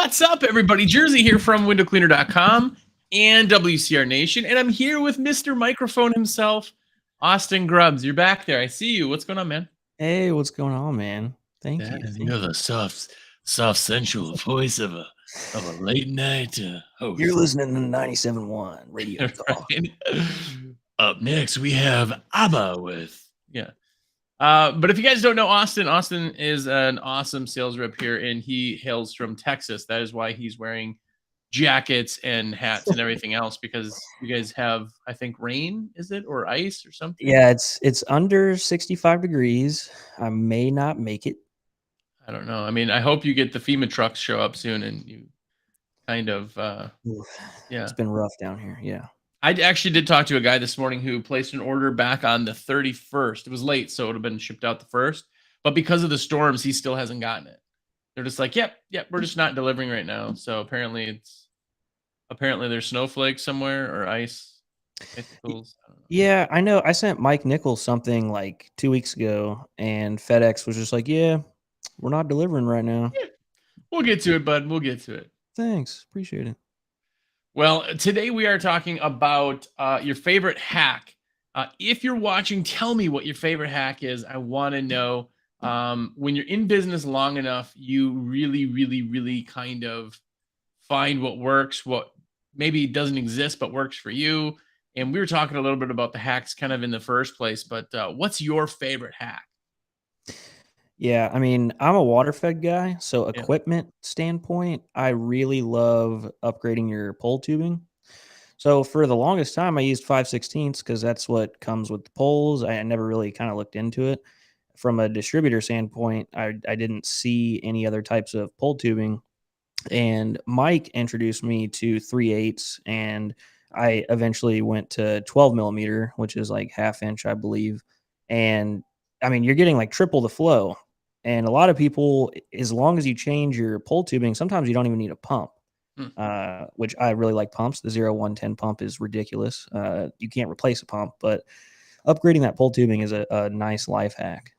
What's up, everybody? Jersey here from windowcleaner.com and WCR Nation. And I'm here with Mr. Microphone himself, Austin Grubbs. You're back there. I see you. What's going on, man? Hey, what's going on, man? Thank you. You have a soft, sensual voice of a late night host. You're listening to 97.1 Radio Talk. Right? Up next, we have ABBA with but if you guys don't know Austin is an awesome sales rep here, and he hails from Texas. That is why he's wearing jackets and hats and everything else, because you guys have, I think, rain, is it, or ice or something? Yeah, it's under 65 degrees. I may not make it. I don't know. I mean, I hope you get the FEMA trucks show up soon and you kind of It's been rough down here. Yeah. I actually did talk to a guy this morning who placed an order back on the 31st. It was late, so it would have been shipped out the 1st. But because of the storms, he still hasn't gotten it. They're just like, yep, we're just not delivering right now. So apparently there's snowflakes somewhere or ice. Yeah, I know. I sent Mike Nichols something like 2 weeks ago, and FedEx was just like, yeah, we're not delivering right now. Yeah. We'll get to it, bud. We'll get to it. Thanks. Appreciate it. Well, today we are talking about your favorite hack. If you're watching, tell me what your favorite hack is. I want to know. When you're in business long enough, you really, really, really kind of find what works, what maybe doesn't exist but works for you. And we were talking a little bit about the hacks kind of in the first place, but what's your favorite hack? Yeah, I mean, I'm a water fed guy, so equipment standpoint, I really love upgrading your pole tubing. So for the longest time, I used 5/16 because that's what comes with the poles. I never really kind of looked into it. From a distributor standpoint, I didn't see any other types of pole tubing. And Mike introduced me to 3/8, and I eventually went to 12 millimeter, which is like half inch, I believe. And I mean, you're getting like triple the flow. And a lot of people, as long as you change your pole tubing, sometimes you don't even need a pump, which I really like pumps. The 0110 pump is ridiculous. You can't replace a pump, but upgrading that pole tubing is a nice life hack.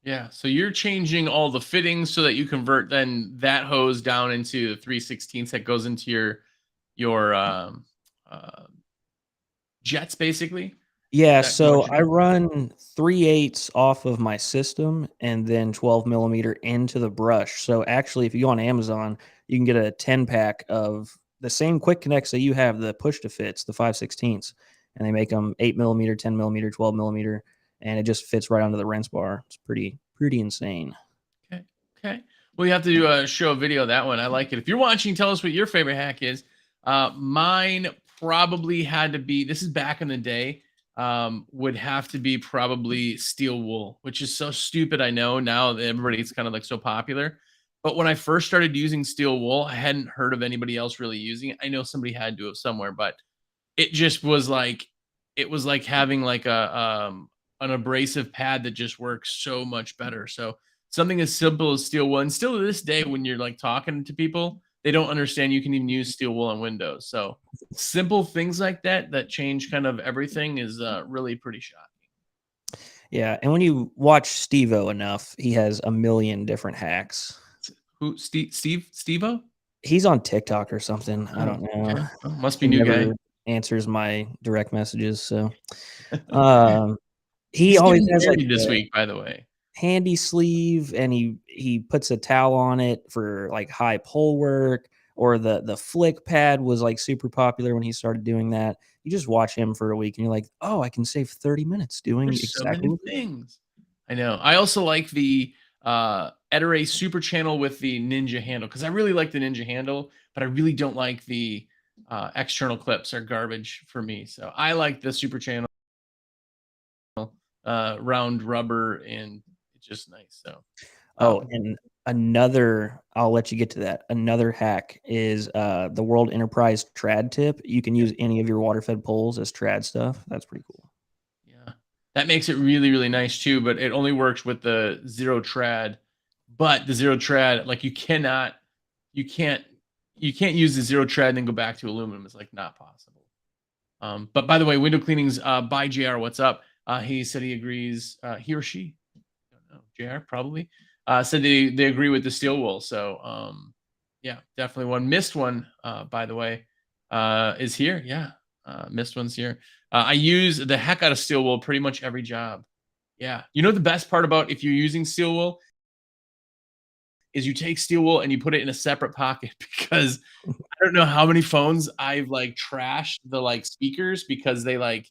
Yeah, so you're changing all the fittings so that you convert then that hose down into the 3/16 that goes into your jets, basically. Yeah, so I run 3/8 off of my system and then 12 millimeter into the brush. So actually, if you go on Amazon, you can get a 10-pack of the same quick connects that you have, the push to fits, the 5/16, and they make them 8 millimeter, 10 millimeter, 12 millimeter, and it just fits right onto the rinse bar. It's pretty insane. Okay. Well, you have to show a video of that one. I like it. If you're watching, tell us what your favorite hack is. Mine probably had to be, this is back in the day, would have to be probably steel wool, which is so stupid. I know now that everybody's kind of like so popular. But when I first started using steel wool, I hadn't heard of anybody else really using it. I know somebody had to have somewhere, but it just was like, it was like having like an abrasive pad that just works so much better. So something as simple as steel wool, and still to this day, when you're like talking to people, they don't understand you can even use steel wool on windows. So simple things like that change kind of everything is really pretty shocking. Yeah, and when you watch Steve-O enough, he has a million different hacks. Who, Steve-O? He's on TikTok or something. I don't know. Okay. Well, must be new guy. Answers my direct messages, so he always has like this week, by the way. Handy sleeve, and he puts a towel on it for like high pole work, or the flick pad was like super popular when he started doing that. You just watch him for a week and you're like, oh, I can save 30 minutes doing exactly so many things. I know. I also like the Ettore Super Channel with the Ninja handle, because I really like the Ninja handle, but I really don't like the external clips. Are garbage for me. So I like the Super Channel, round rubber, and it's just nice. So and another, I'll let you get to that. Another hack is the World Enterprise trad tip. You can use any of your water fed poles as trad stuff. That's pretty cool. Yeah, that makes it really, really nice too, but it only works with the zero trad. But the zero trad, like you can't use the zero trad and then go back to aluminum. It's like not possible. But by the way, window cleanings by JR, what's up? He said he agrees. He or she, I don't know, JR probably said they agree with the steel wool. So Yeah, definitely one. Missed one, by the way, is here. Yeah, missed one's here. I use the heck out of steel wool pretty much every job. Yeah. You know the best part about if you're using steel wool is you take steel wool and you put it in a separate pocket because I don't know how many phones I've like trashed the like speakers because they like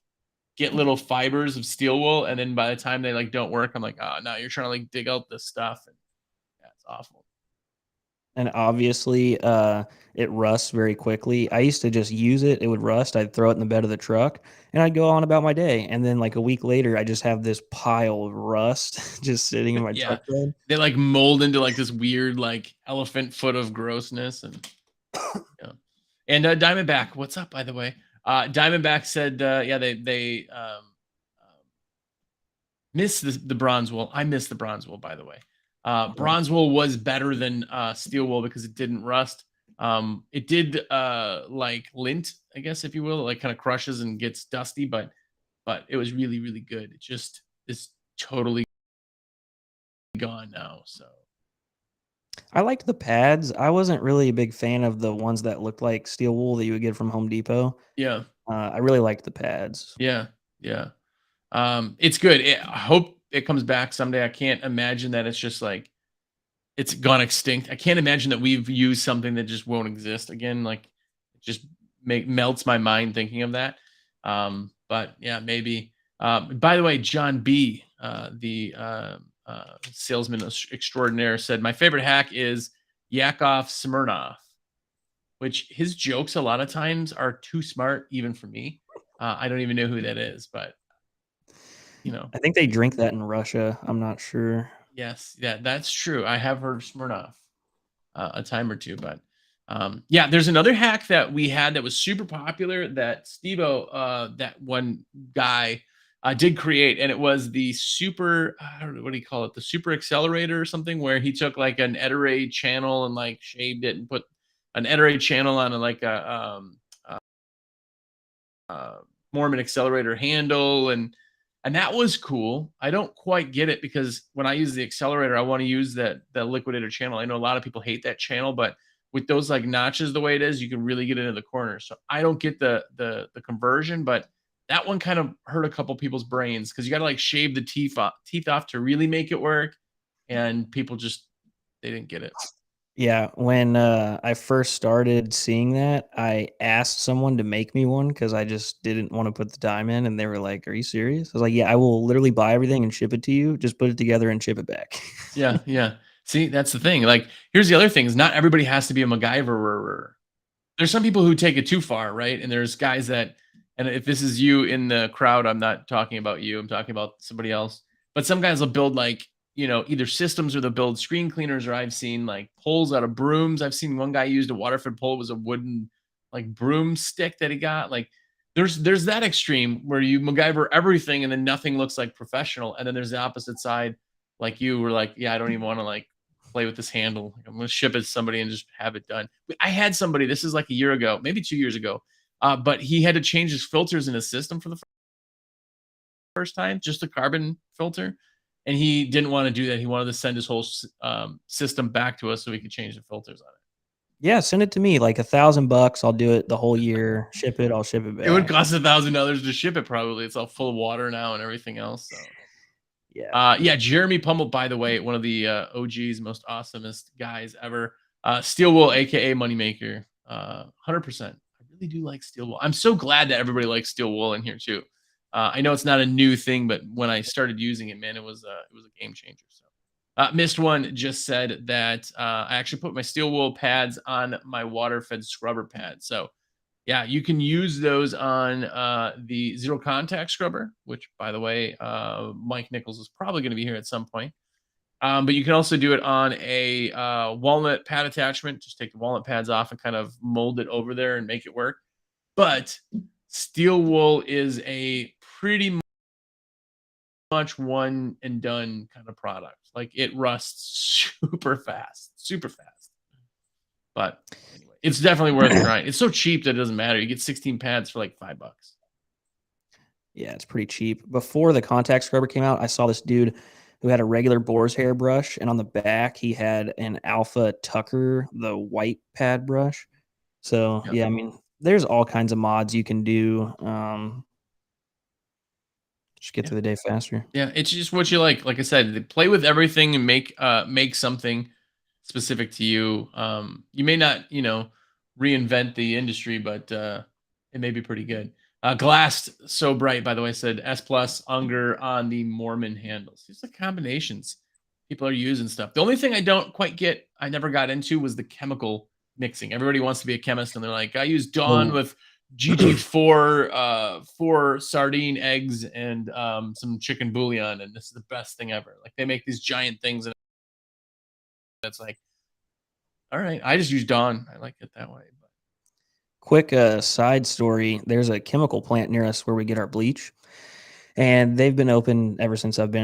get little fibers of steel wool and then by the time they like don't work, I'm like, oh no, you're trying to like dig out this stuff and yeah, it's awful. And obviously, it rusts very quickly. I used to just use it, it would rust, I'd throw it in the bed of the truck, and I'd go on about my day, and then, like, a week later, I just have this pile of rust just sitting in my Yeah. truck bed. They like mold into like this weird like elephant foot of grossness and yeah. And Diamondback, what's up by the way? Diamondback said yeah, miss the bronze wool. I miss the bronze wool, by the way. Bronze wool was better than steel wool because it didn't rust. It did like lint, I guess, if you will, it like kind of crushes and gets dusty, but it was really, really good. It just is totally gone now. So I liked the pads. I wasn't really a big fan of the ones that looked like steel wool that you would get from Home Depot. yeah, I really liked the pads. yeah, yeah. It's good. I hope it comes back someday. I can't imagine that it's just like it's gone extinct. I can't imagine that we've used something that just won't exist again. Like it just melts my mind thinking of that. But yeah, maybe. By the way, John B, the salesman extraordinaire, said my favorite hack is Yakov Smirnoff, which his jokes a lot of times are too smart even for me. I don't even know who that is, but you know, I think they drink that in Russia, I'm not sure. yes, yeah, that's true. I have heard of Smirnoff a time or two. But yeah, there's another hack that we had that was super popular that Stevo, that one guy, did create, and it was the super. I don't know what do you call it, the super accelerator or something, where he took like an Eterate channel and like shaved it and put an Eterate channel on a, like a uh, Mormon accelerator handle and that was cool. I don't quite get it because when I use the accelerator, I want to use that liquidator channel. I know a lot of people hate that channel, but with those like notches the way it is, you can really get into the corner. So I don't get the conversion, but that one kind of hurt a couple people's brains because you got to like shave the teeth off to really make it work, and people just they didn't get it. Yeah, when, I first started seeing that, I asked someone to make me one because I just didn't wanna put the time in, and they were like, "Are you serious?" I was like, "Yeah, I will literally buy everything and ship it to you, just put it together and ship it back." Yeah, yeah. See, that's the thing. Like, here's the other thing: is not everybody has to be a MacGyver. There's some people who take it too far, right? And there's guys that, and if this is you in the crowd, I'm not talking about you, I'm talking about somebody else. But some guys will build like, either systems or they'll build screen cleaners, or I've seen like poles out of brooms. I've seen one guy used a water fed pole. It was a wooden like broomstick that he got. Like there's that extreme where you MacGyver everything and then nothing looks like professional. And then there's the opposite side, like you were like, yeah, I don't even want to like play with this handle. Like, I'm going to ship it to somebody and just have it done. I had somebody, this is like a year ago, maybe 2 years ago, but he had to change his filters in his system for the first time, just a carbon filter. And he didn't want to do that. He wanted to send his whole system back to us so we could change the filters on Yeah, send it to me, like, $1,000, I'll do it the whole year, ship it, I'll ship it it. It would back. cost $1,000 to ship it probably. It's all full of water now and everything else. So Yeah. yeah, Jeremy Pummel, by the way, one of the OGs, most awesomest guys ever. Steel Wool, aka Moneymaker, 100%. I really do like Steel Wool. I'm so glad that everybody likes Steel Wool in here too. I know it's not a new thing, but when I started using it, man, it was a game changer. So, missed one just said that I actually put my Steel Wool pads on my water-fed scrubber pad. So yeah, you can use those on the zero contact scrubber, which, by the way, Mike Nichols is probably going to be here at some point. But you can also do it on a walnut pad attachment. Just take the walnut pads off and kind of mold it over there and make it work. But steel wool is a pretty much one and done kind of product. Like it rusts super fast, super fast. But anyway, it's definitely worth trying. It's so cheap that it doesn't matter. You get 16 pads for like $5. Yeah, it's pretty cheap. Before the contact scrubber came out, I saw this dude who had a regular boar's hair brush, and on the back he had an Alpha Tucker, the white pad brush. So Yep. yeah, I mean, there's all kinds of mods you can do. Just get Yeah. through the day faster. Yeah, it's just what you like. Like I said, play with everything and make something specific to you. You may not, reinvent the industry, but it may be pretty good. Glassed so bright, by the way, said S plus Unger on the Mormon handles. These are combinations people are using stuff. The only thing I don't quite get, I never got into, was the chemical mixing. Everybody wants to be a chemist, and they're like, I use Dawn Well, with GG4, 4 sardine eggs, and some chicken bouillon, and this is the best thing ever. Like they make these giant things, and it's like, all right, I just use Dawn. I like it that way. But quick side story. There's a chemical plant near us where we get our bleach, and they've been open ever since I've been